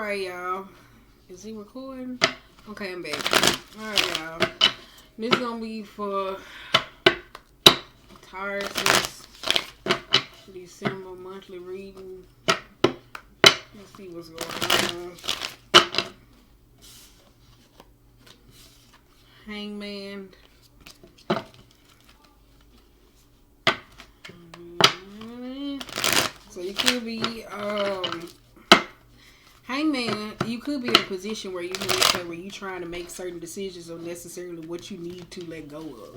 Alright, y'all. Is he recording? Okay, I'm back. Alright, y'all. This is gonna be for Taurus' December monthly reading. Let's see what's going on. Hangman. So you could be Hangman, you could be in a position where you're trying to make certain decisions on necessarily what you need to let go of.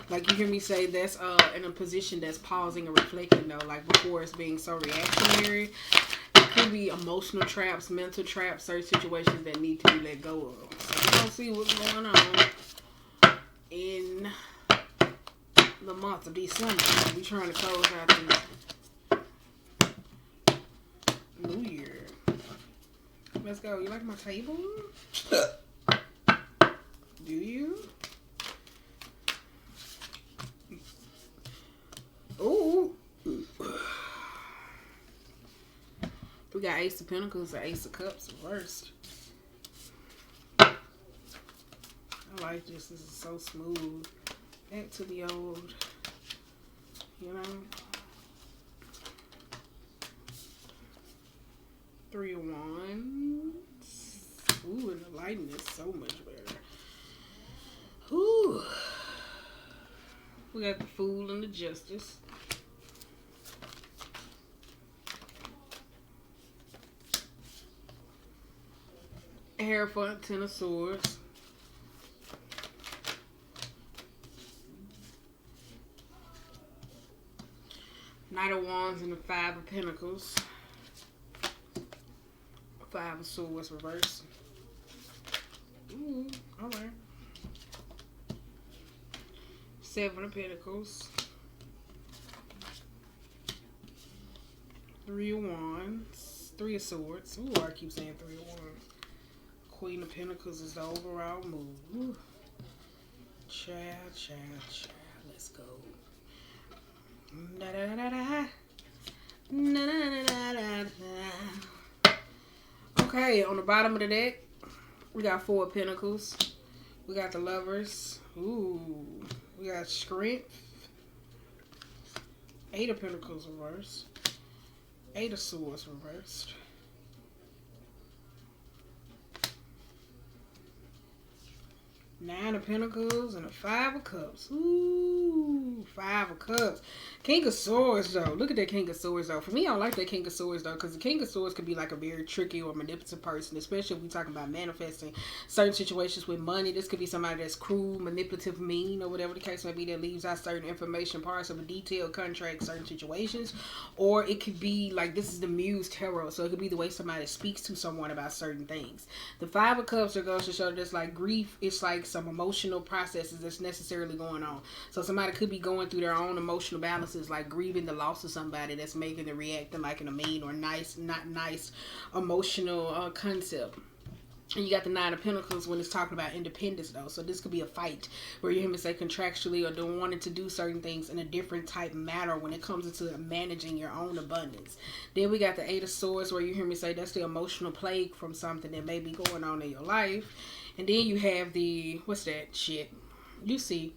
Like you hear me say, that's in a position that's pausing and reflecting though, like before it's being so reactionary. It could be emotional traps, mental traps, certain situations that need to be let go of. So we're gonna see what's going on in the month of December. We're trying to close out this New Year. Let's go. You like my table? Do you? Ooh. We got Ace of Pentacles or Ace of Cups reversed. I like this. This is so smooth. Back to the old, you know. 3 of Wands. Ooh, and the lighting is so much better. Ooh. We got the Fool and the Justice. Hierophant, 10 of Swords. Knight of Wands and the 5 of Pentacles. 5 of Swords reversed. Ooh, alright. 7 of Pentacles. 3 of Wands. 3 of Swords. Ooh, I keep saying 3 of Wands. Queen of Pentacles is the overall move. Ooh. Child. Let's go. Da da da da. Da da da da da. Okay, on the bottom of the deck, we got 4 of Pentacles. We got the Lovers. Ooh. We got Strength. 8 of Pentacles reversed. 8 of Swords reversed. 9 of Pentacles and a 5 of Cups. Ooh, 5 of Cups. King of Swords, though. Look at that King of Swords, though. For me, I don't like that King of Swords, though, because the King of Swords could be like a very tricky or manipulative person, especially if we're talking about manifesting certain situations with money. This could be somebody that's cruel, manipulative, mean, or whatever the case may be, that leaves out certain information, parts of a detailed contract, certain situations. Or it could be, like, this is the Muse Tarot, so it could be the way somebody speaks to someone about certain things. The 5 of Cups, that goes to show that's like grief. It's like some emotional processes that's necessarily going on. So somebody could be going through their own emotional balances, like grieving the loss of somebody that's making them reacting like in a mean or nice, not nice emotional concept. And you got the 9 of Pentacles when it's talking about independence, though. So this could be a fight where you hear me say contractually or don't wanting to do certain things in a different type manner when it comes into managing your own abundance. Then we got the 8 of Swords where you hear me say that's the emotional plague from something that may be going on in your life. And then you have the, what's that shit? You see,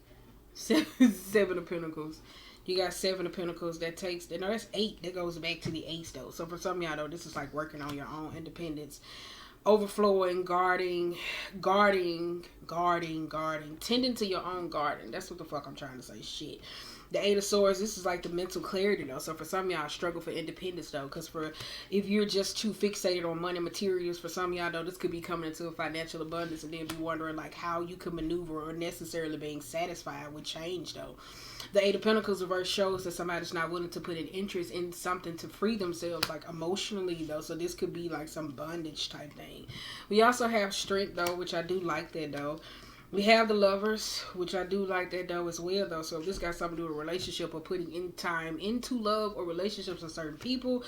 7 of Pentacles. You got 7 of Pentacles that takes, no, that's 8. That goes back to the Ace, though. So for some of y'all, though, this is like working on your own independence. Overflowing, guarding, tending to your own garden. That's what the fuck I'm trying to say. Shit. The 8 of Swords, this is like the mental clarity, though. So for some of y'all, struggle for independence, though. Because if you're just too fixated on money materials, for some of y'all, though, this could be coming into a financial abundance and then be wondering, like, how you can maneuver or necessarily being satisfied with change, though. The 8 of Pentacles reverse shows that somebody's not willing to put an interest in something to free themselves, like, emotionally, though. So this could be, like, some bondage type thing. We also have Strength, though, which I do like that, though. We have the Lovers, which I do like that, though, as well, though. So if this got something to do with a relationship or putting in time into love or relationships with certain people,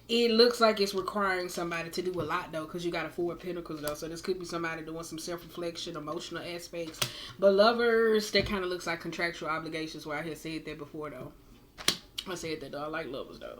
it looks like it's requiring somebody to do a lot, though, because you got a 4 of Pentacles, though. So this could be somebody doing some self-reflection, emotional aspects. But Lovers, that kind of looks like contractual obligations, where I had said that before, though. I said that, though. I like Lovers, though.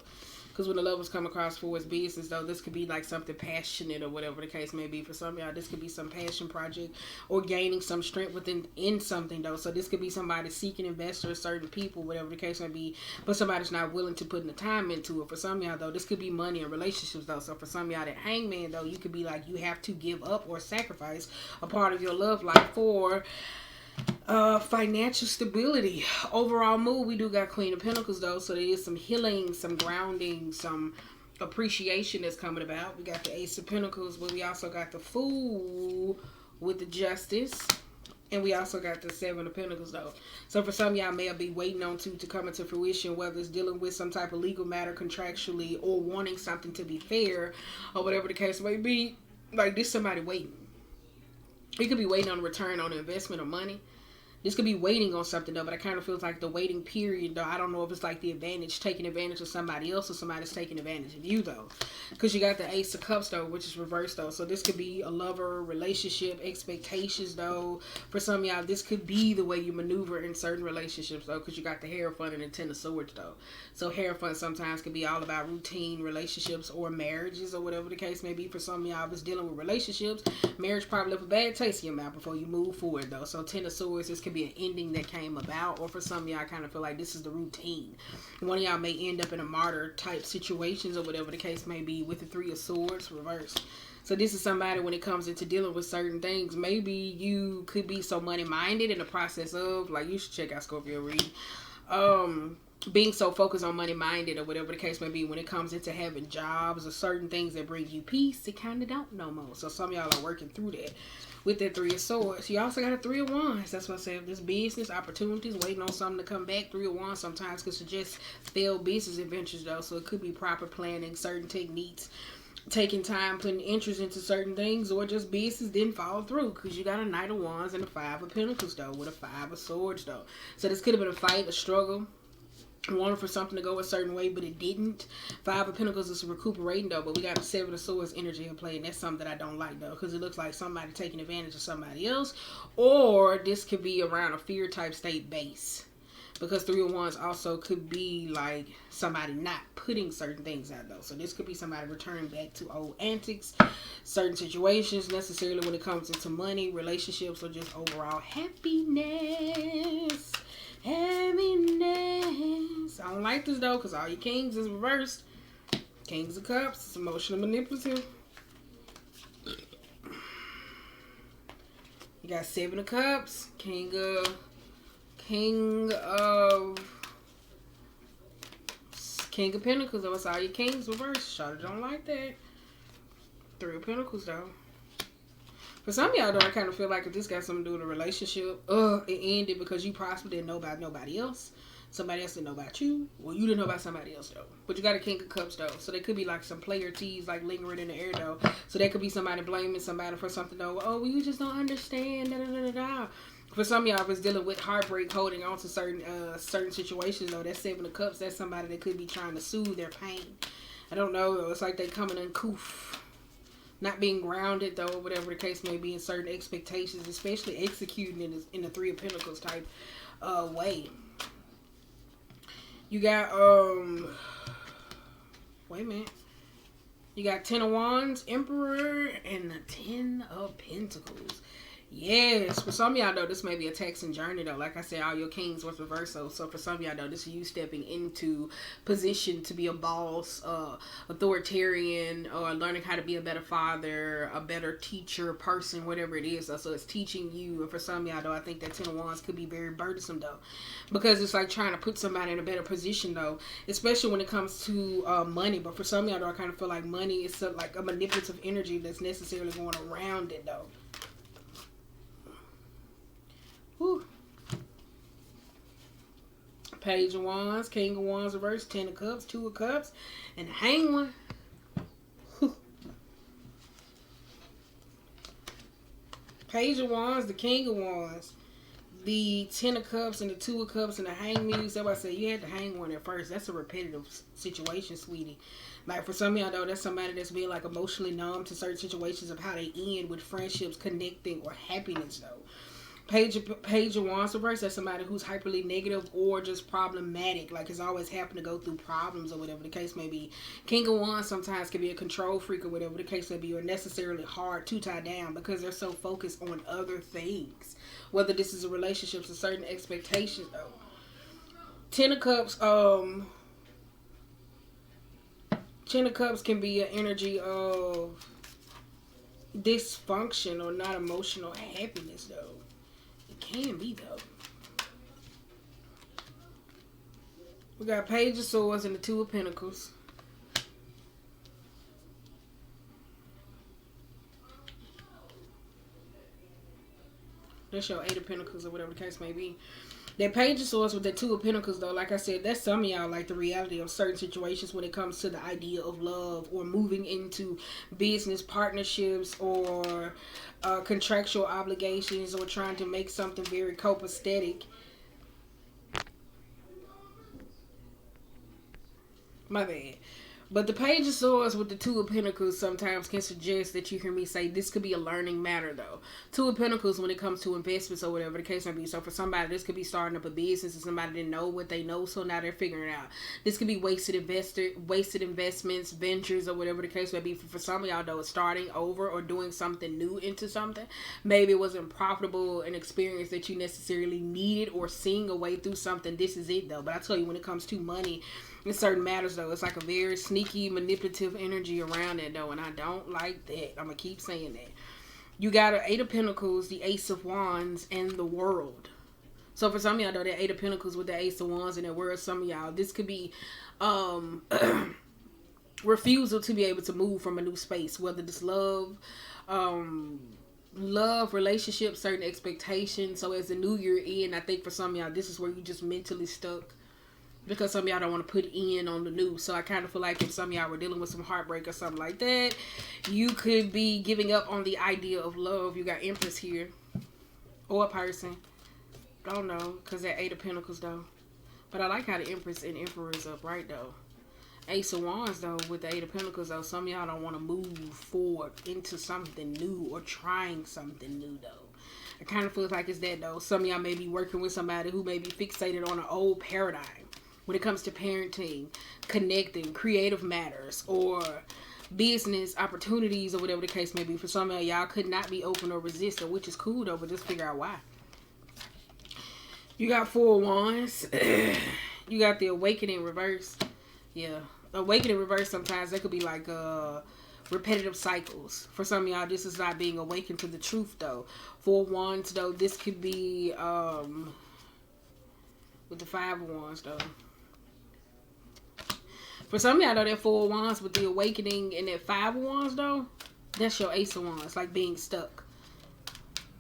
Because when the lovers come across for his business, though, this could be like something passionate or whatever the case may be. For some of y'all, this could be some passion project or gaining some strength in something, though. So this could be somebody seeking investors, certain people, whatever the case may be, but somebody's not willing to put in the time into it. For some of y'all, though, this could be money and relationships, though. So for some of y'all, that hangman, though, you could be like, you have to give up or sacrifice a part of your love life for financial stability. Overall mood, we do got Queen of Pentacles, though, so there is some healing, some grounding, some appreciation that's coming about. We got the Ace of Pentacles, but we also got the Fool with the Justice, and we also got the Seven of Pentacles, though. So for some of y'all may be waiting on to come into fruition, whether it's dealing with some type of legal matter contractually or wanting something to be fair or whatever the case may be. Like, this somebody waiting. You could be waiting on a return on investment or money. This could be waiting on something, though, but it kind of feels like the waiting period, though. I don't know if it's like the advantage, taking advantage of somebody else, or somebody's taking advantage of you, though. Because you got the Ace of Cups, though, which is reversed, though. So this could be a lover, relationship, expectations, though. For some of y'all, this could be the way you maneuver in certain relationships, though, because you got the Hierophant and the Ten of Swords, though. So Hierophant sometimes could be all about routine relationships or marriages or whatever the case may be. For some of y'all, if it's dealing with relationships, marriage probably left a bad taste in your mouth before you move forward, though. So Ten of Swords, this could be an ending that came about, or for some of y'all, I kind of feel like this is the routine. One of y'all may end up in a martyr type situations or whatever the case may be with the Three of Swords reversed. So this is somebody, when it comes into dealing with certain things, maybe you could be so money minded in the process of, like, you should check out Scorpio reading, being so focused on money minded or whatever the case may be, when it comes into having jobs or certain things that bring you peace, it kind of don't no more. So some of y'all are working through that with that Three of Swords. You also got a Three of Wands. That's what I say. If this business opportunities, waiting on something to come back, Three of Wands sometimes could suggest failed business adventures, though. So it could be proper planning, certain techniques, taking time, putting interest into certain things, or just business didn't fall through because you got a Knight of Wands and a Five of Pentacles, though, with a Five of Swords, though. So this could have been a fight, a struggle, wanted for something to go a certain way, but it didn't. Five of Pentacles is recuperating, though, but we got a Seven of Swords energy in play, and that's something that I don't like, though, because it looks like somebody taking advantage of somebody else, or this could be around a fear type state base, because Three of Wands also could be like somebody not putting certain things out, though. So this could be somebody returning back to old antics, certain situations, necessarily when it comes into money, relationships, or just overall happiness. Happiness. I don't like this, though, because all your kings is reversed. Kings of Cups. It's emotional manipulative. You got Seven of Cups. King of Pentacles. That's all your kings reversed. Shawty don't like that. Three of Pentacles, though. For some of y'all, though, I kind of feel like if this got something to do with a relationship, it ended because you possibly didn't know about nobody else. Somebody else didn't know about you. Well, you didn't know about somebody else, though. But you got a King of Cups, though. So there could be like some player tease, like lingering in the air, though. So there could be somebody blaming somebody for something, though. Oh, well, you just don't understand. Da, da, da, da, da. For some of y'all, if it's dealing with heartbreak, holding on to certain situations, though, that Seven of Cups, that's somebody that could be trying to soothe their pain. I don't know, though. It's like they coming uncouth. Not being grounded, though, whatever the case may be, in certain expectations, especially executing in the Three of Pentacles type way. You got, wait a minute. You got Ten of Wands, Emperor, and the Ten of Pentacles. Yes, for some of y'all, though, this may be a taxing journey, though. Like I said, all your kings was reversed. So for some of y'all, though, this is you stepping into position to be a boss, authoritarian, or learning how to be a better father, a better teacher, person, whatever it is. So it's teaching you. And for some of y'all, though, I think that Ten of Wands could be very burdensome, though, because it's like trying to put somebody in a better position, though, especially when it comes to money. But for some of y'all, though, I kind of feel like money is like a manipulative energy that's necessarily going around it, though. Whew. Page of Wands, King of Wands reverse, Ten of Cups, Two of Cups, and Hangman. Page of Wands, the King of Wands, the Ten of Cups, and the Two of Cups, and the Hangman. That's why I said you had to hang one at first. That's a repetitive situation, sweetie. Like for some of y'all, though, that's somebody that's being like emotionally numb to certain situations of how they end with friendships, connecting, or happiness, though. Page of Wands reverse, that's somebody who's hyperly negative or just problematic. Like it's always happened to go through problems or whatever the case may be. King of Wands sometimes can be a control freak or whatever the case may be, or necessarily hard to tie down because they're so focused on other things. Whether this is a relationship, a certain expectations though. Ten of Cups, Ten of Cups can be an energy of dysfunction or not emotional happiness though. It can be though. We got Page of Swords and the Two of Pentacles. That's your Eight of Pentacles or whatever the case may be. That Page of Swords with the Two of Pentacles, though, like I said, that's some of y'all like the reality of certain situations when it comes to the idea of love or moving into business partnerships or contractual obligations or trying to make something very copacetic. My bad. But the Page of Swords with the Two of Pentacles sometimes can suggest that you hear me say this could be a learning matter, though. Two of Pentacles when it comes to investments or whatever the case may be. So for somebody, this could be starting up a business and somebody didn't know what they know, so now they're figuring it out. This could be wasted investments, ventures, or whatever the case may be. For some of y'all, though, it's starting over or doing something new into something. Maybe it wasn't profitable, an experience that you necessarily needed, or seeing a way through something. This is it, though. But I tell you, when it comes to money, in certain matters though, it's like a very sneaky manipulative energy around it though, and I don't like that. I'm gonna keep saying that. You got an Eight of Pentacles, the Ace of Wands, and the World. So for some of y'all though, that Eight of Pentacles with the Ace of Wands and the World, some of y'all, this could be refusal to be able to move from a new space, whether it's love, relationship, certain expectations. So as the new year in, I think for some of y'all, this is where you just mentally stuck. Because some of y'all don't want to put in on the new. So I kind of feel like if some of y'all were dealing with some heartbreak or something like that, you could be giving up on the idea of love. You got Empress here. Or a person. I don't know. Because that Eight of Pentacles though. But I like how the Empress and Emperor is up right though. Ace of Wands though with the Eight of Pentacles though. Some of y'all don't want to move forward into something new or trying something new though. It kind of feels like it's that though. Some of y'all may be working with somebody who may be fixated on an old paradigm. When it comes to parenting, connecting, creative matters, or business opportunities, or whatever the case may be. For some of y'all could not be open or resistant, which is cool though, but just figure out why. You got Four of Wands. You got the Awakening reverse. Yeah. Awakening reverse sometimes, that could be like repetitive cycles. For some of y'all, this is not being awakened to the truth though. Four of Wands though, this could be with the Five of Wands though. For some of y'all though, that Four of Wands with the Awakening and that Five of Wands though, that's your Ace of Wands. Like being stuck.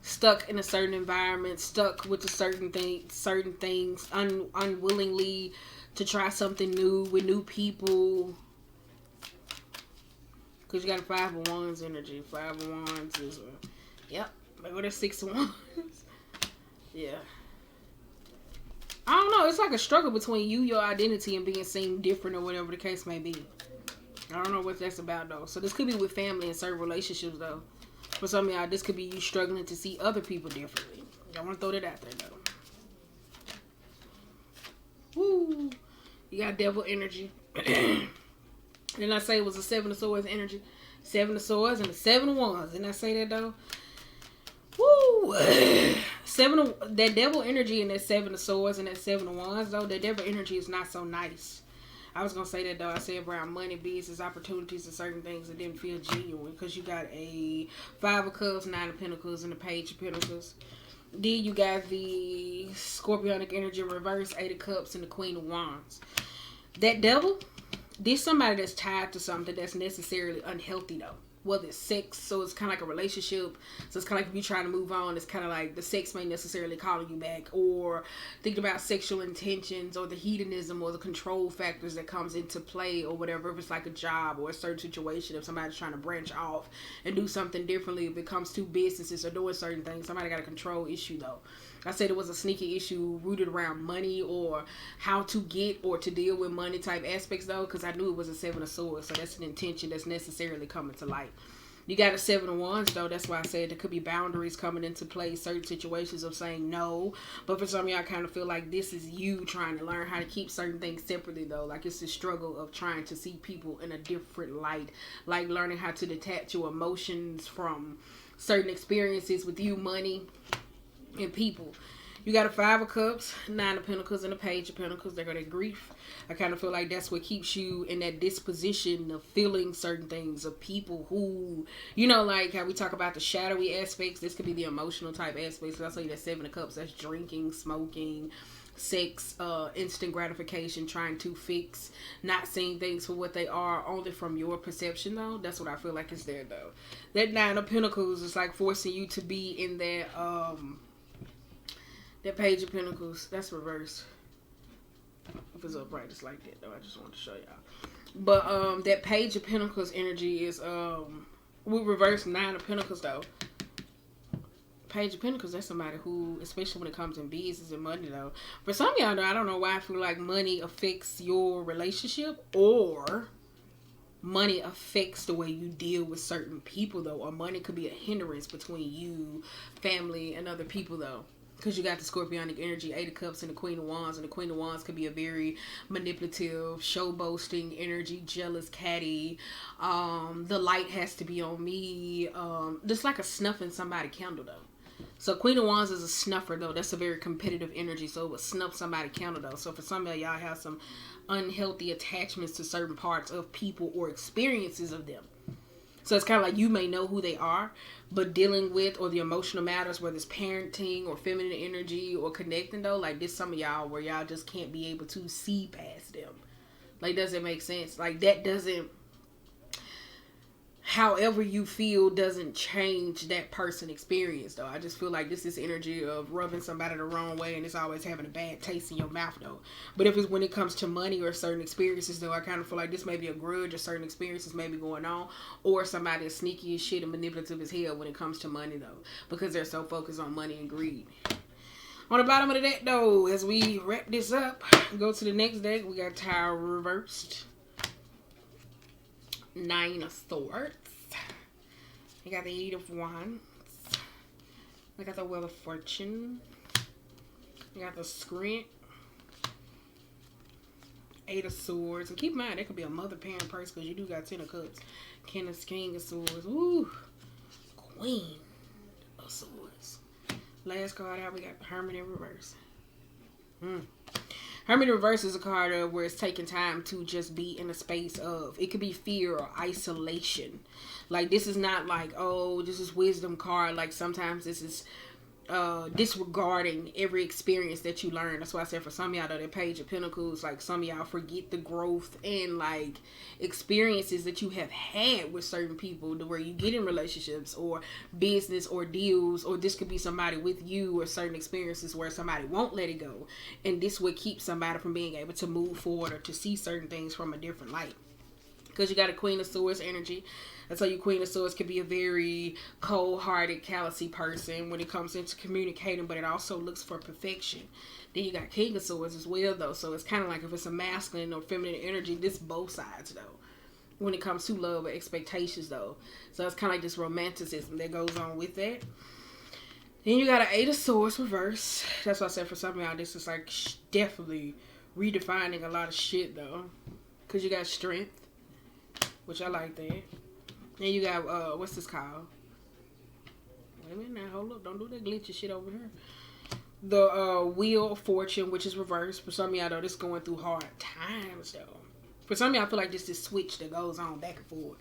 Stuck in a certain environment, stuck with a certain things, unwillingly to try something new with new people. Because you got a Five of Wands energy. Five of Wands is yep. Maybe there's Six of Wands. Yeah. I don't know. It's like a struggle between you, your identity, and being seen different or whatever the case may be. I don't know what that's about, though. So this could be with family and certain relationships, though. For some of y'all, this could be you struggling to see other people differently. I want to throw that out there, though. Woo! You got Devil energy. Didn't I say it was a Seven of Swords energy? Seven of Swords and the Seven of Wands. Didn't I say that, though? Woo! That Devil energy and that Seven of Swords and that Seven of Wands though, that Devil energy is not so nice. I was gonna say that though. I said around money, business, opportunities, and certain things that didn't feel genuine because you got a Five of Cups, Nine of Pentacles, and the Page of Pentacles. Then you got the Scorpionic energy reverse, Eight of Cups, and the Queen of Wands. That Devil, this somebody that's tied to something that's necessarily unhealthy though. Whether it's sex, so it's kind of like a relationship. So it's kind of like if you're trying to move on, it's kind of like the sex may necessarily calling you back, or think about sexual intentions, or the hedonism, or the control factors that comes into play, or whatever. If it's like a job or a certain situation, if somebody's trying to branch off and do something differently, if it comes to businesses or doing certain things, somebody got a control issue though. I said it was a sneaky issue rooted around money or how to get or to deal with money type aspects though, because I knew it was a Seven of Swords, so that's an intention that's necessarily coming to light. You got a 7 of Wands, though. That's why I said there could be boundaries coming into play, certain situations of saying no. But for some of y'all, I kind of feel like this is you trying to learn how to keep certain things separately, though. Like, it's the struggle of trying to see people in a different light. Like, learning how to detach your emotions from certain experiences with you, money, and people. You got a 5 of Cups, 9 of Pentacles, and a Page of Pentacles. They got that grief. I kind of feel like that's what keeps you in that disposition of feeling certain things, of people who, you know, like how we talk about the shadowy aspects. This could be the emotional type aspects. So I'll say that 7 of Cups, that's drinking, smoking, sex, instant gratification, trying to fix, not seeing things for what they are, only from your perception, though. That's what I feel like is there, though. That 9 of Pentacles is like forcing you to be in that Page of Pentacles. That's reversed. If it's upright, it's like that, though. I just want to show y'all. But that Page of Pentacles energy is we reverse 9 of Pentacles, though. Page of Pentacles, that's somebody who, especially when it comes in business and money, though. For some of y'all, though, I don't know why I feel like money affects your relationship, or money affects the way you deal with certain people, though. Or money could be a hindrance between you, family, and other people, though. Because you got the Scorpionic energy, 8 of Cups, and the Queen of Wands. And the Queen of Wands could be a very manipulative, show-boasting energy, jealous, catty. The light has to be on me. Just like a snuffing somebody candle, though. So Queen of Wands is a snuffer, though. That's a very competitive energy. So it would snuff somebody candle, though. So for some of y'all have some unhealthy attachments to certain parts of people or experiences of them. So it's kind of like you may know who they are, but dealing with, or the emotional matters, whether it's parenting or feminine energy or connecting, though, like this some of y'all where y'all just can't be able to see past them. Like, does it make sense? Like, that doesn't, however you feel doesn't change that person experience, though. I just feel like this is energy of rubbing somebody the wrong way, and it's always having a bad taste in your mouth, though. But if it's when it comes to money or certain experiences, though, I kind of feel like this may be a grudge, or certain experiences may be going on, or somebody is sneaky as shit and manipulative as hell when it comes to money, though, because they're so focused on money and greed. On the bottom of the deck, though, as we wrap this up, go to the next deck, we got Tower reversed. 9 of Swords. You got the 8 of Wands. We got the Wheel of Fortune. You got the Screen. 8 of Swords. And keep in mind, that could be a mother parent person, because you do got 10 of Cups. King of Swords. Ooh. Queen of Swords. Last card out, we got the Hermit in reverse. Hermit in reverse is a card of where it's taking time to just be in a space of, it could be fear or isolation. Like, this is not like, oh, this is wisdom card. Like, sometimes this is disregarding every experience that you learn. That's why I said for some of y'all, though, that Page of Pentacles, like, some of y'all forget the growth and, like, experiences that you have had with certain people, to where you get in relationships or business or deals, or this could be somebody with you, or certain experiences where somebody won't let it go, and this would keep somebody from being able to move forward or to see certain things from a different light. Because you got a Queen of Swords energy. That's how you Queen of Swords could be a very cold-hearted, callousy person when it comes into communicating, but it also looks for perfection. Then you got King of Swords as well, though. So it's kind of like if it's a masculine or feminine energy, this both sides, though, when it comes to love or expectations, though. So it's kind of like this romanticism that goes on with that. Then you got an 8 of Swords reverse. That's why I said for some of y'all, this is like definitely redefining a lot of shit, though. Because you got Strength, which I like that. And you got, what's this called? Wait a minute now, hold up. Don't do that glitchy shit over here. The Wheel of Fortune, which is reversed. For some of y'all, though, this going through hard times, though. For some of y'all, I feel like this is switch that goes on back and forth.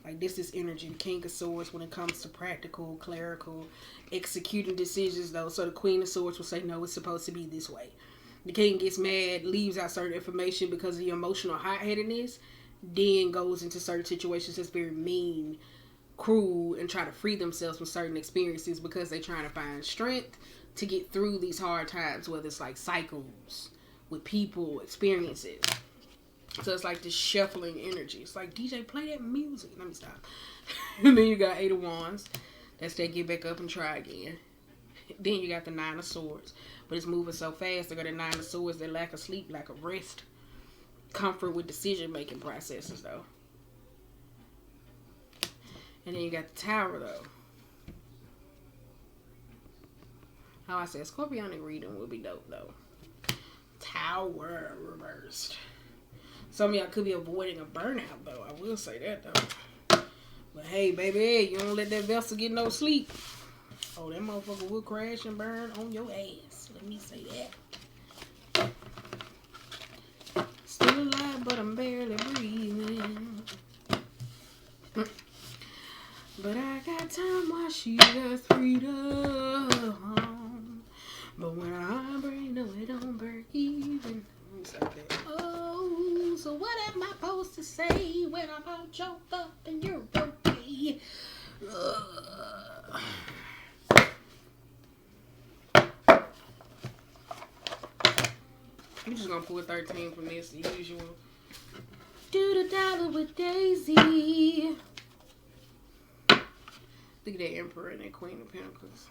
Like, this is energy. The King of Swords when it comes to practical, clerical, executing decisions, though. So the Queen of Swords will say, no, it's supposed to be this way. The King gets mad, leaves out certain information because of the emotional hot-headedness, then goes into certain situations that's very mean, cruel, and try to free themselves from certain experiences because they're trying to find strength to get through these hard times, whether it's like cycles with people, experiences. So it's like this shuffling energy. It's like, DJ, play that music. Let me stop. And then you got 8 of Wands. That's that get back up and try again. Then you got the 9 of Swords. But it's moving so fast. They got the 9 of Swords, that lack of sleep, lack of rest. Comfort with decision-making processes, though. And then you got the Tower, though. How I said, Scorpionic reading would be dope, though. Tower reversed. Some of y'all could be avoiding a burnout, though. I will say that, though. But hey, baby, you don't let that vessel get no sleep. Oh, that motherfucker will crash and burn on your ass. Let me say that. Still alive, but I'm barely breathing. But I got time while she got freedom. But when I break, no, it don't break even. Oh, so what am I supposed to say when I'm all choked up and you're okay? I'm just gonna pull 13 from this, the usual. Do the dollar with Daisy. Look at that Emperor and that Queen of Pentacles.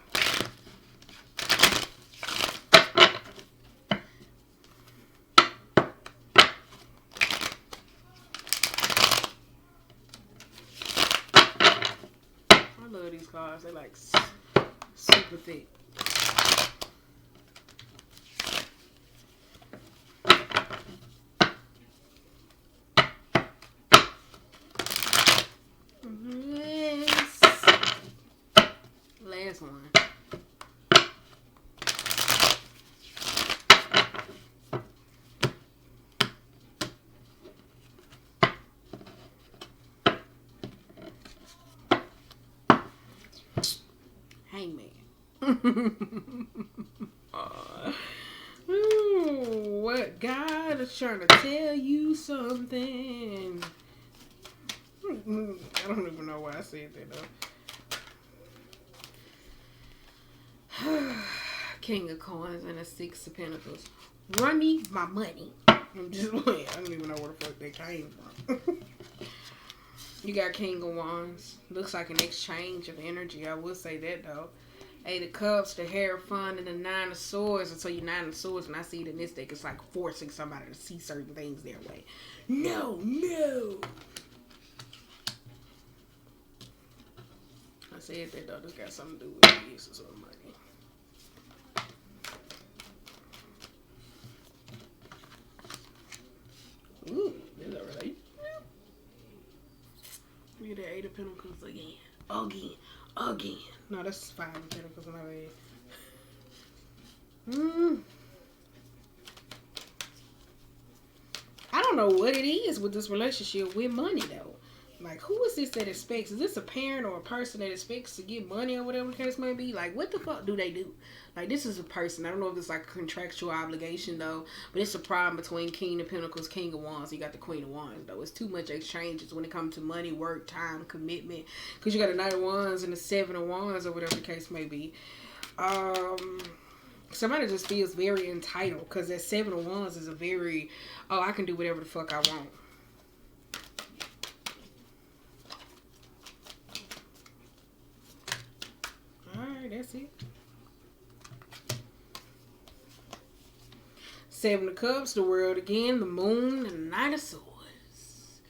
I love these cards. They're like super thick. Yes. Last one. Hangman. What? God is trying to tell you something. I don't even know why I said that though. King of Coins and a Six of Pentacles. Run me my money. I'm just playing. I don't even know where the fuck that came from. You got King of Wands. Looks like an exchange of energy. I will say that though. Eight of Cups, the Hierophant, and the Nine of Swords. Until you Nine of Swords, and I see it in this deck, it's like forcing somebody to see certain things their way. No. I said that though. This got something to do with the uses of money. Ooh, there's a relationship. Look at that Eight of Pentacles again. No, that's Five of Pentacles, my bad. I don't know what it is with this relationship with money, though. Like, who is this that expects? Is this a parent or a person that expects to get money or whatever the case may be? Like, what the fuck do they do? Like, this is a person. I don't know if it's like a contractual obligation, though. But it's a problem between King of Pentacles, King of Wands. You got the Queen of Wands, though. It's too much exchanges when it comes to money, work, time, commitment. Because you got the Knight of Wands and the Seven of Wands or whatever the case may be. Somebody just feels very entitled. Because that Seven of Wands is a very, oh, I can do whatever the fuck I want. Alright, that's it. Seven of Cups, the World again, the Moon, and the Knight of Swords.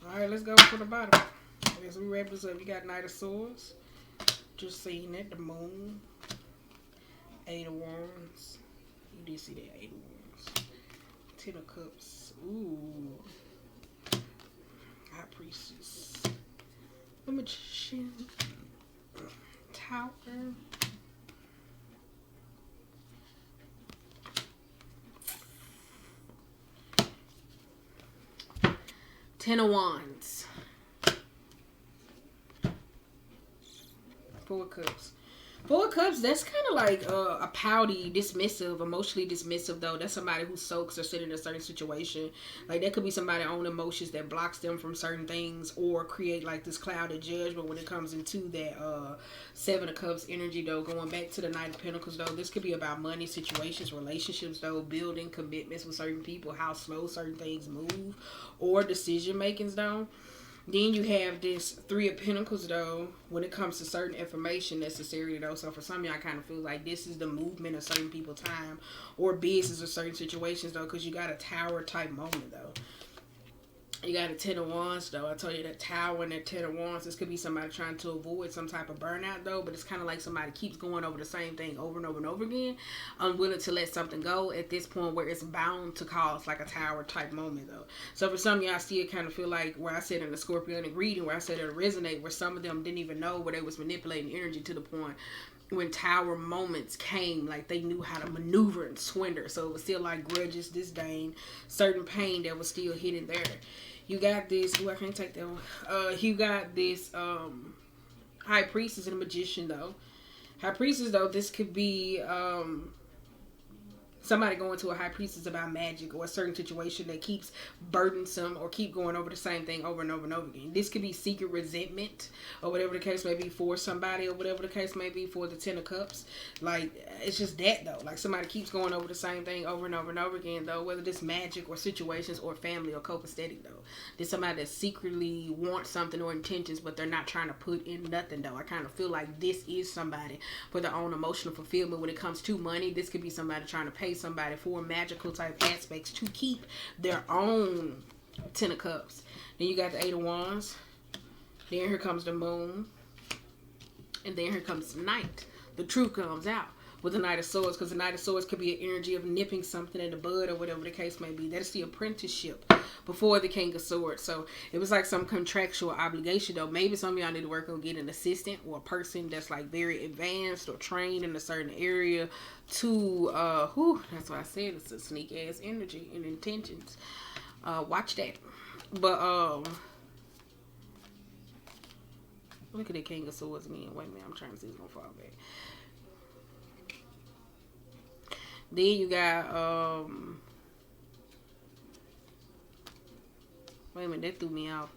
Alright, let's go for the bottom. As we wrap this up, you got Knight of Swords. Just seeing it, the Moon. Eight of Wands. You did see that, Eight of Wands. Ten of Cups. Ooh. High Priestess. The Magician. Tower. Ten of Wands. Four of Cups. Four of Cups, that's kind of like a pouty, dismissive, emotionally dismissive, though. That's somebody who soaks or sits in a certain situation. Like, that could be somebody's own emotions that blocks them from certain things or create, like, this cloud of judgment when it comes into that Seven of Cups energy, though. Going back to the Knight of Pentacles, though, this could be about money, situations, relationships, though, building commitments with certain people, how slow certain things move, or decision-makings, though. Then you have this Three of Pentacles, though, when it comes to certain information necessary, though. So for some of y'all, I kind of feel like this is the movement of certain people's time or business or certain situations, though, because you got a Tower type moment, though. You got a Ten of Wands, though. I told you that Tower and that Ten of Wands. This could be somebody trying to avoid some type of burnout, though. But it's kind of like somebody keeps going over the same thing over and over and over again. Unwilling to let something go at this point where it's bound to cause like a Tower type moment, though. So for some of y'all, still kind of feel like where I said in the Scorpionic reading, where I said it resonate, where some of them didn't even know where they was manipulating energy to the point when Tower moments came, like they knew how to maneuver and swindle. So it was still like grudges, disdain, certain pain that was still hidden there. You got this. I can't take that one. You got this High Priestess and a Magician, though. High Priestess, though, this could be somebody going to a High Priestess about magic or a certain situation that keeps burdensome or keep going over the same thing over and over and over again. This could be secret resentment or whatever the case may be for somebody or whatever the case may be for the Ten of Cups. Like, it's just that, though. Like, somebody keeps going over the same thing over and over and over again, though, whether it's magic or situations or family or copacetic, though. There's somebody that secretly wants something or intentions, but they're not trying to put in nothing, though. I kind of feel like this is somebody for their own emotional fulfillment when it comes to money. This could be somebody trying to pay somebody for magical type aspects to keep their own Ten of Cups. Then you got the Eight of Wands. Then here comes the Moon. And then here comes the Knight. The truth comes out with the Knight of Swords, because the Knight of Swords could be an energy of nipping something in the bud or whatever the case may be. That's the apprenticeship before the King of Swords. So it was like some contractual obligation, though. Maybe some of y'all need to work on getting an assistant or a person that's like very advanced or trained in a certain area to that's why I said it's a sneak ass energy and intentions. Watch that. But look at the King of Swords again. Wait a minute, I'm trying to see who's gonna fall back. Then you got wait a minute, that threw me off.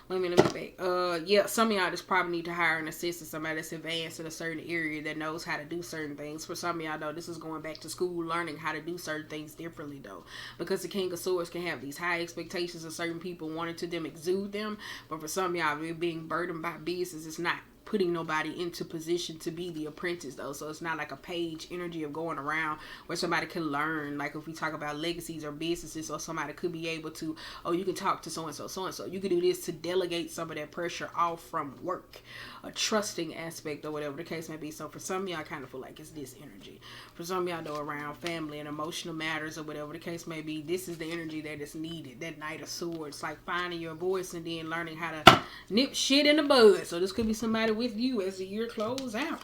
Wait a minute, let me back. Yeah, some of y'all just probably need to hire an assistant, somebody that's advanced in a certain area that knows how to do certain things. For some of y'all, though, this is going back to school, learning how to do certain things differently, though. Because the King of Swords can have these high expectations of certain people wanting to them exude them. But for some of y'all, being burdened by business, it's not putting nobody into position to be the apprentice, though. So it's not like a page energy of going around where somebody can learn. Like if we talk about legacies or businesses, or somebody could be able to, oh, you can talk to so-and-so. You can do this to delegate some of that pressure off from work, a trusting aspect or whatever the case may be. So for some of y'all, I kind of feel like it's this energy. For some of y'all, though, around family and emotional matters or whatever the case may be, this is the energy that is needed. That Knight of Swords, like finding your voice and then learning how to nip shit in the bud. So this could be somebody with you as the year closes out.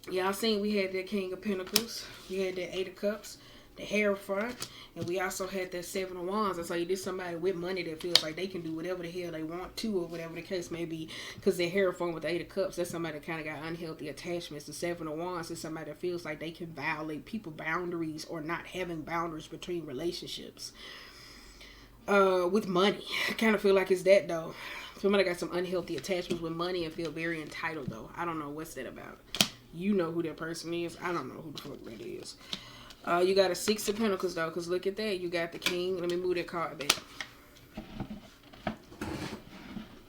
Y'all seen we had that King of Pentacles, we had that Eight of Cups, the Hierophant, and we also had that Seven of Wands. And so you did somebody with money that feels like they can do whatever the hell they want to, or whatever the case may be, because the Hierophant with the Eight of Cups, that's somebody that kind of got unhealthy attachments. The Seven of Wands is somebody that feels like they can violate people's boundaries or not having boundaries between relationships. With money, I kind of feel like it's that, though. Somebody got some unhealthy attachments with money and feel very entitled, though. I don't know what's that about. You know who that person is. I don't know who the fuck that is. You got a Six of Pentacles, though, because look at that. You got the King. Let me move that card back.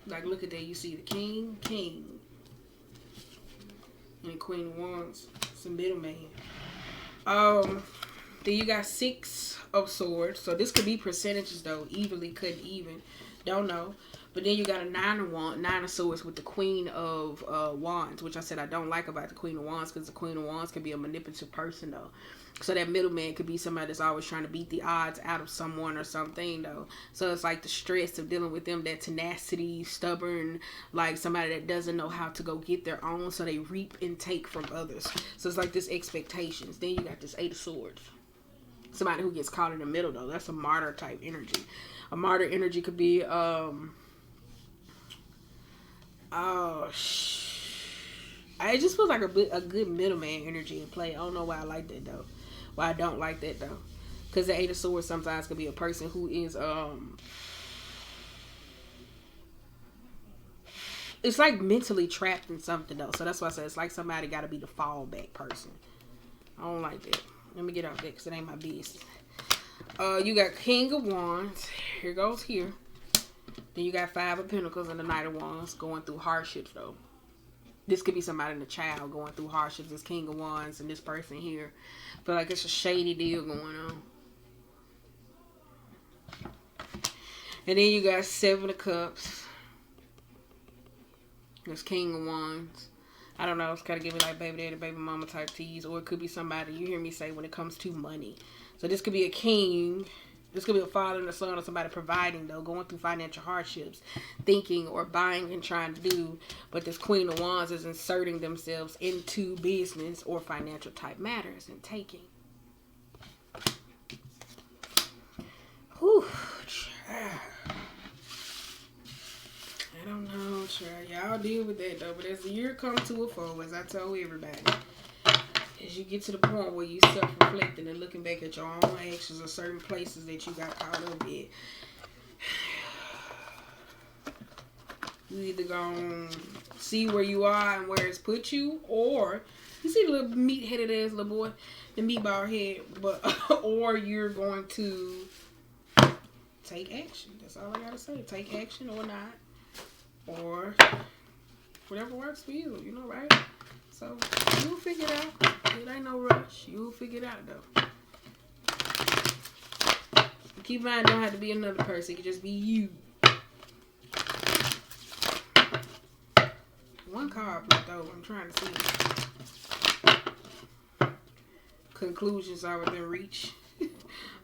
Like, look at that. You see the King, and the Queen of Wands. It's a middleman. Then you got Six of Swords. So this could be percentages, though. Evenly, couldn't even. Don't know. But then you got a Nine of Swords with the Queen of Wands, which I said I don't like about the Queen of Wands, because the Queen of Wands can be a manipulative person, though. So that middleman could be somebody that's always trying to beat the odds out of someone or something, though. So it's like the stress of dealing with them, that tenacity, stubborn, like somebody that doesn't know how to go get their own, so they reap and take from others. So it's like this expectations. Then you got this Eight of Swords. Somebody who gets caught in the middle, though. That's a martyr type energy. A martyr energy could be I just feel like a good middleman energy in play. I don't know why I like that, though. Why I don't like that, though. Because the Eight of Swords sometimes could be a person who is it's like mentally trapped in something, though. So that's why I said it's like somebody got to be the fallback person. I don't like that. Let me get off that because it ain't my business. You got King of Wands. Here goes here. Then you got Five of Pentacles and the Knight of Wands going through hardships, though. This could be somebody in the child going through hardships. This King of Wands and this person here. I feel like it's a shady deal going on. And then you got Seven of Cups. There's King of Wands. I don't know. It's kind of giving me like baby daddy, baby mama type tease. Or it could be somebody you hear me say when it comes to money. So this could be a king. This could be a father and a son or somebody providing, though, going through financial hardships, thinking or buying and trying to do. But this Queen of Wands is inserting themselves into business or financial type matters and taking. Whew. I don't know, child. Y'all deal with that, though. But as the year comes to a foe, as I told everybody, as you get to the point where you self-reflecting and looking back at your own actions or certain places that you got caught up in, you either gonna see where you are and where it's put you, or you see the little meat-headed ass little boy, the meatball head, but or you're going to take action. That's all I gotta say. Take action or not. Or whatever works for you, you know, right? So you'll figure it out. It ain't no rush. You'll figure it out, though. Keep in mind, don't have to be another person. It can just be you. One card, though. I'm trying to see. Conclusions already been reached.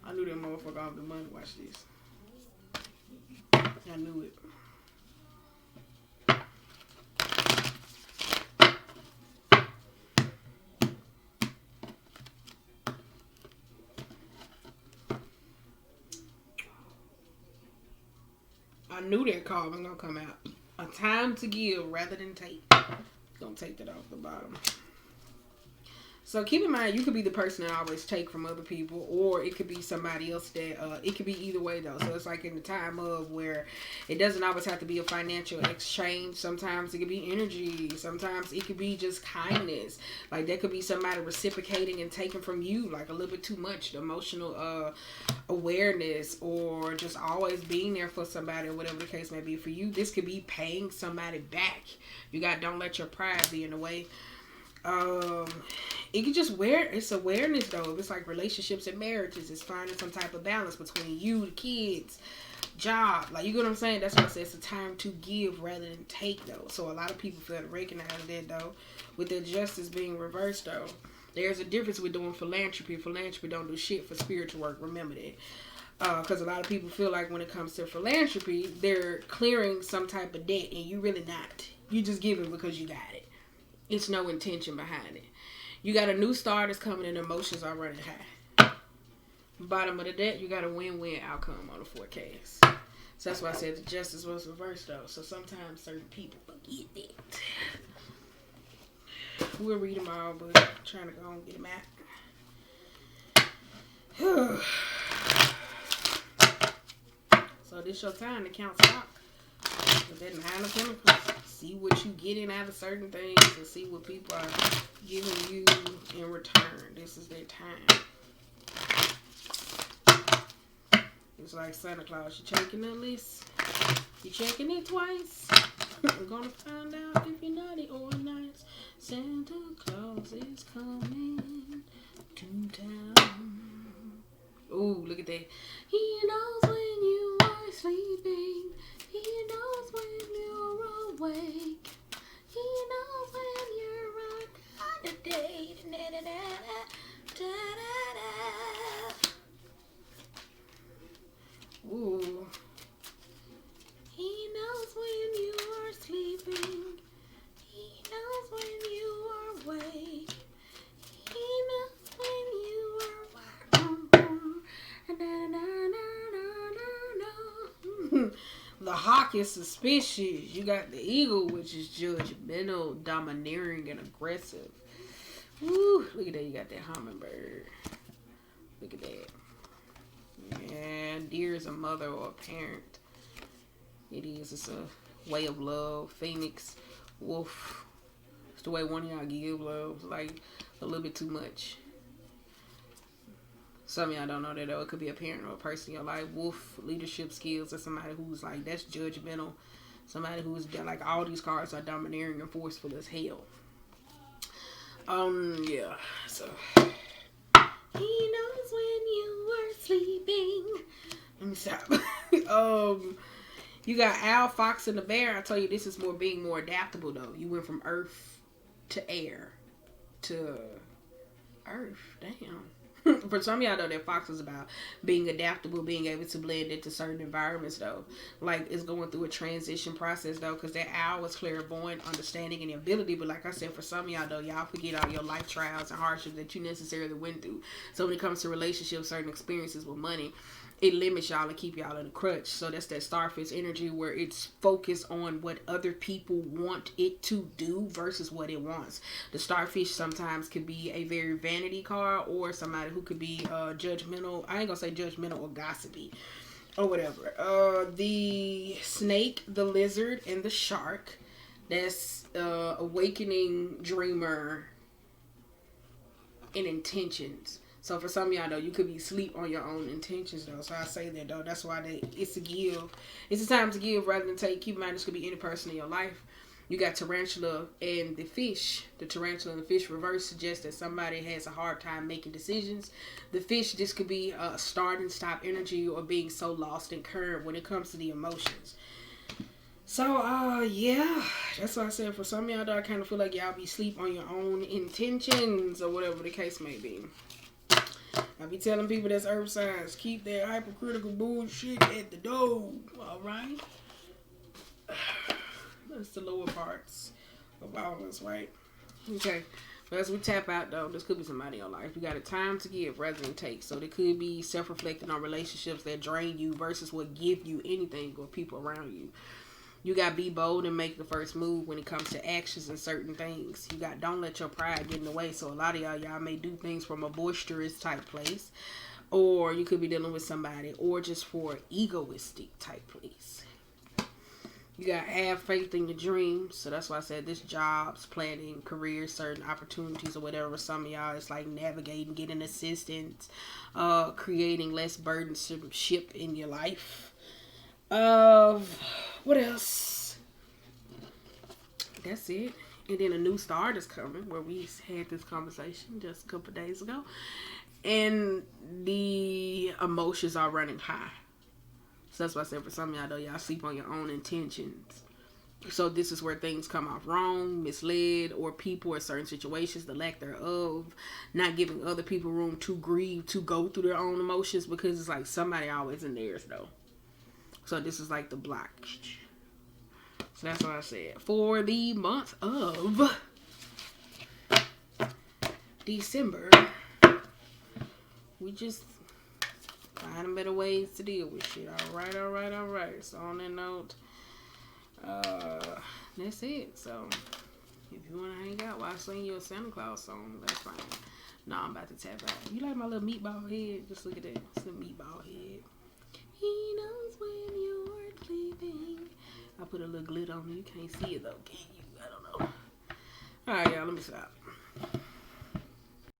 I knew that motherfucker off the money. Watch this. I knew it. I knew that card was gonna come out. A time to give rather than take. Gonna take that off the bottom. So keep in mind, you could be the person that always take from other people, or it could be somebody else that, it could be either way though. So it's like in the time of where it doesn't always have to be a financial exchange. Sometimes it could be energy. Sometimes it could be just kindness. Like that could be somebody reciprocating and taking from you like a little bit too much. The emotional awareness, or just always being there for somebody, or whatever the case may be for you. This could be paying somebody back. You got don't let your pride be in the way. It could just it's awareness though. If it's like relationships and marriages, it's finding some type of balance between you, the kids, job. Like, you get what I'm saying? That's why I say it's a time to give rather than take though. So a lot of people fail to recognize that though, with the justice being reversed though. There's a difference with doing philanthropy. Philanthropy don't do shit for spiritual work. Remember that. Because a lot of people feel like when it comes to philanthropy, they're clearing some type of debt, and you really not. You just giving because you got it. It's no intention behind it. You got a new start that's coming and emotions are running high. Bottom of the deck, you got a win-win outcome on the forecast. So that's why I said the justice was reversed though. So sometimes certain people forget that. We'll read them all, but I'm trying to go and get them out. So this your time to count stock. With that 9 of Pentacles, see what you getting out of certain things and see what people are giving you in return. This is their time. It's like Santa Claus. You checking the list? You checking it twice? I'm gonna find out if you're naughty or nice. Santa Claus is coming to town. Ooh, look at that. He knows when you are sleeping. He knows when you're awake. He knows when you're on a date. Ooh. He knows when you are sleeping. He knows when you are awake. He knows when you are The hawk is suspicious. You got the eagle, which is judgmental, domineering, and aggressive. Woo, look at that. You got that hummingbird. Look at that. And deer is a mother or a parent. It is. It's a way of love. Phoenix, wolf. It's the way one of y'all give love. It's like a little bit too much. Some of y'all don't know that though. It could be a parent or a person in your life. Wolf, leadership skills, or somebody who's like, that's judgmental. Somebody who's like, all these cards are domineering and forceful as hell. Yeah. So he knows when you are sleeping. Let me stop. You got owl, fox, and the bear. I tell you, this is being more adaptable though. You went from earth to air to earth. Damn. For some of y'all though, that fox is about being adaptable, being able to blend into certain environments though. Like it's going through a transition process though, because that owl is clairvoyant, understanding, and ability. But like I said, for some of y'all though, y'all forget all your life trials and hardships that you necessarily went through. So when it comes to relationships, certain experiences with money, it limits y'all and keep y'all in a crutch. So that's that starfish energy where it's focused on what other people want it to do versus what it wants. The starfish sometimes could be a very vanity card, or somebody who could be judgmental. I ain't gonna say judgmental or gossipy or whatever. The snake, the lizard, and the shark. That's awakening, dreamer, and intentions. So for some of y'all though, you could be asleep on your own intentions though. So I say that though. That's why it's a give. It's a time to give rather than take. Keep in mind, this could be any person in your life. You got tarantula and the fish. The tarantula and the fish reverse suggests that somebody has a hard time making decisions. The fish, this could be a start and stop energy, or being so lost in current when it comes to the emotions. So, yeah, that's why I said for some of y'all though, I kind of feel like y'all be sleep on your own intentions or whatever the case may be. I be telling people that's earth signs, keep that hypocritical bullshit at the door. Alright? That's the lower parts of all us, right? Okay. But as we tap out though, this could be somebody in your life. You got a time to give rather than take. So there could be self-reflecting on relationships that drain you versus what give you anything, or people around you. You got be bold and make the first move when it comes to actions and certain things. You got don't let your pride get in the way. So a lot of y'all may do things from a boisterous type place. Or you could be dealing with somebody, or just for egoistic type place. You got have faith in your dreams. So that's why I said this jobs, planning, careers, certain opportunities or whatever. Some of y'all it's like navigating, getting assistance, creating less burdensome ship in your life. What else? That's it. And then a new start is coming, where we had this conversation just a couple days ago. And the emotions are running high. So that's why I said for some of y'all though, y'all sleep on your own intentions. So this is where things come off wrong, misled, or people or certain situations, the lack thereof, not giving other people room to grieve, to go through their own emotions, because it's like somebody always in theirs though. So this is like the block. So that's what I said. For the month of December, we just find better ways to deal with shit. Alright. So on that note, that's it. So if you want to hang out while I sing you a Santa Claus song, that's fine. No, I'm about to tap out. You like my little meatball head? Just look at that. It's a meatball head. He knows when you're sleeping. I put a little glitter on you. You can't see it though, can you? I don't know. Alright, y'all. Let me stop.